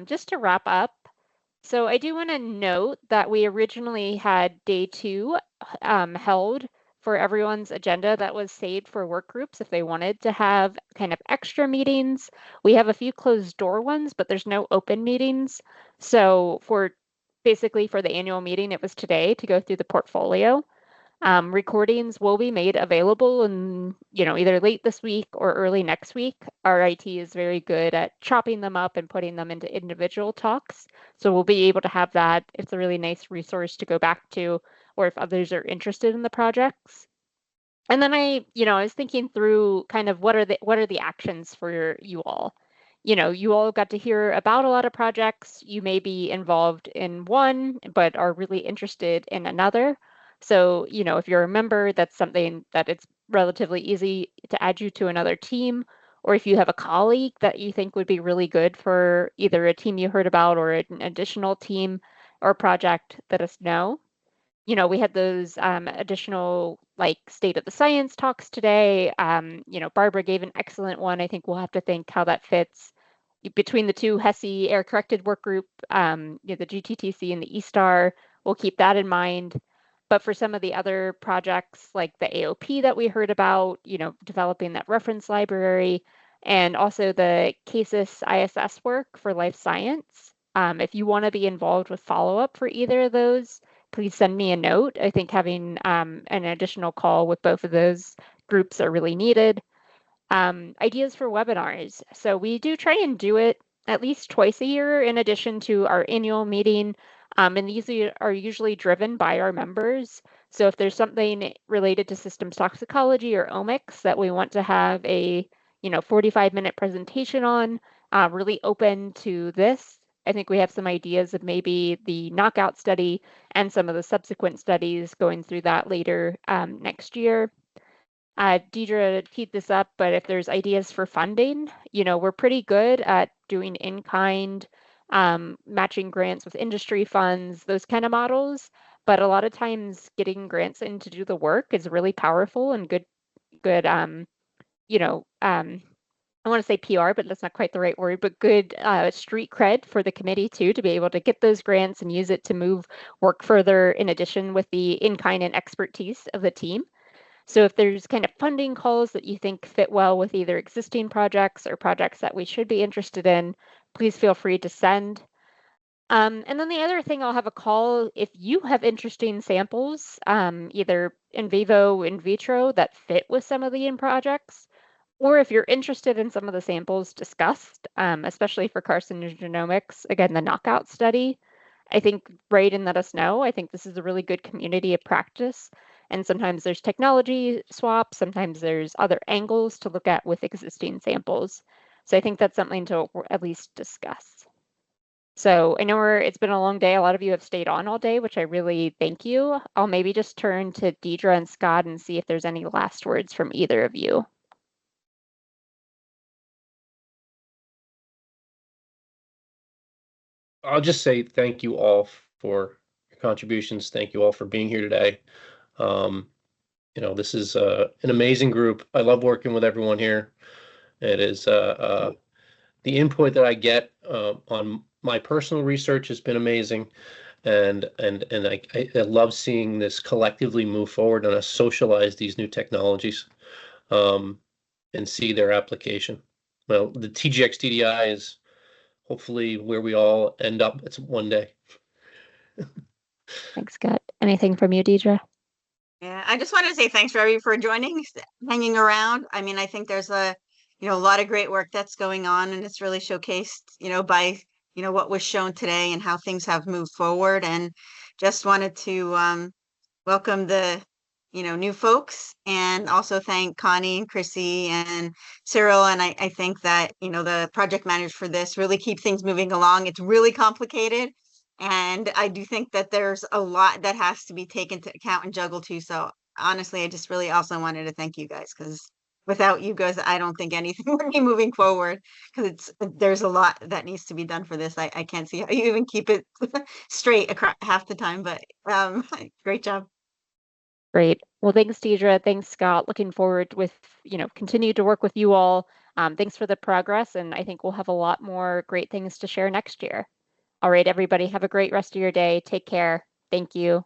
just to wrap up, so I do want to note that we originally had day 2 held for everyone's agenda that was saved for work groups if they wanted to have kind of extra meetings. We have a few closed door ones, but there's no open meetings. So basically for the annual meeting, it was today to go through the portfolio. Recordings will be made available in, either late this week or early next week. Our IT is very good at chopping them up and putting them into individual talks. So we'll be able to have that. It's a really nice resource to go back to, or if others are interested in the projects. And then I was thinking through kind of what are the actions for you all. You all got to hear about a lot of projects. You may be involved in one, but are really interested in another. So, if you're a member, that's something that it's relatively easy to add you to another team. Or if you have a colleague that you think would be really good for either a team you heard about or an additional team or project, let us know. We had those additional like state of the science talks today. Barbara gave an excellent one. I think we'll have to think how that fits between the two HESI air corrected work group, the GTTC and the eSTAR. We'll keep that in mind. But for some of the other projects like the AOP that we heard about, developing that reference library, and also the CASIS ISS work for life science. If you want to be involved with follow-up for either of those, please send me a note. I think having an additional call with both of those groups are really needed. Ideas for webinars. So we do try and do it at least twice a year in addition to our annual meeting. And these are usually driven by our members. So if there's something related to systems toxicology or omics that we want to have a 45-minute presentation on, really open to this. I think we have some ideas of maybe the knockout study and some of the subsequent studies going through that later next year. Deidre teed this up, but if there's ideas for funding, we're pretty good at doing in-kind, matching grants with industry funds, those kind of models. But a lot of times getting grants in to do the work is really powerful and good, I want to say PR, but that's not quite the right word, but good street cred for the committee too, to be able to get those grants and use it to move work further in addition with the in-kind and expertise of the team. So if there's kind of funding calls that you think fit well with either existing projects or projects that we should be interested in, please feel free to send. And then the other thing, I'll have a call if you have interesting samples, either in vivo, in vitro, that fit with some of the projects, or if you're interested in some of the samples discussed, especially for carcinogenomics, again, the knockout study, I think write and let us know. I think this is a really good community of practice. And sometimes there's technology swaps, sometimes there's other angles to look at with existing samples. So I think that's something to at least discuss. So I know it's been a long day. A lot of you have stayed on all day, which I really thank you. I'll maybe just turn to Deidre and Scott and see if there's any last words from either of you. I'll just say thank you all for your contributions. Thank you all for being here today. This is an amazing group. I love working with everyone here. It is the input that I get on my personal research has been amazing, and I love seeing this collectively move forward and us socialize these new technologies and see their application. Well, the TGX TDI is hopefully where we all end up. It's one day. Thanks, Scott. Anything from you, Deidre? Yeah, I just wanted to say thanks, Ravi, for joining, hanging around. I mean, I think there's a lot of great work that's going on, and it's really showcased, by, what was shown today and how things have moved forward. And just wanted to welcome the, new folks, and also thank Connie and Chrissy and Cyril. And I think that, the project managers for this really keep things moving along. It's really complicated. And I do think that there's a lot that has to be taken into account and juggled too. So honestly, I just really also wanted to thank you guys, because without you guys, I don't think anything would be moving forward, because there's a lot that needs to be done for this. I can't see how you even keep it straight across half the time, but great job. Great. Well, thanks, Deidre. Thanks, Scott. Looking forward with, continue to work with you all. Thanks for the progress, and I think we'll have a lot more great things to share next year. All right, everybody, have a great rest of your day. Take care. Thank you.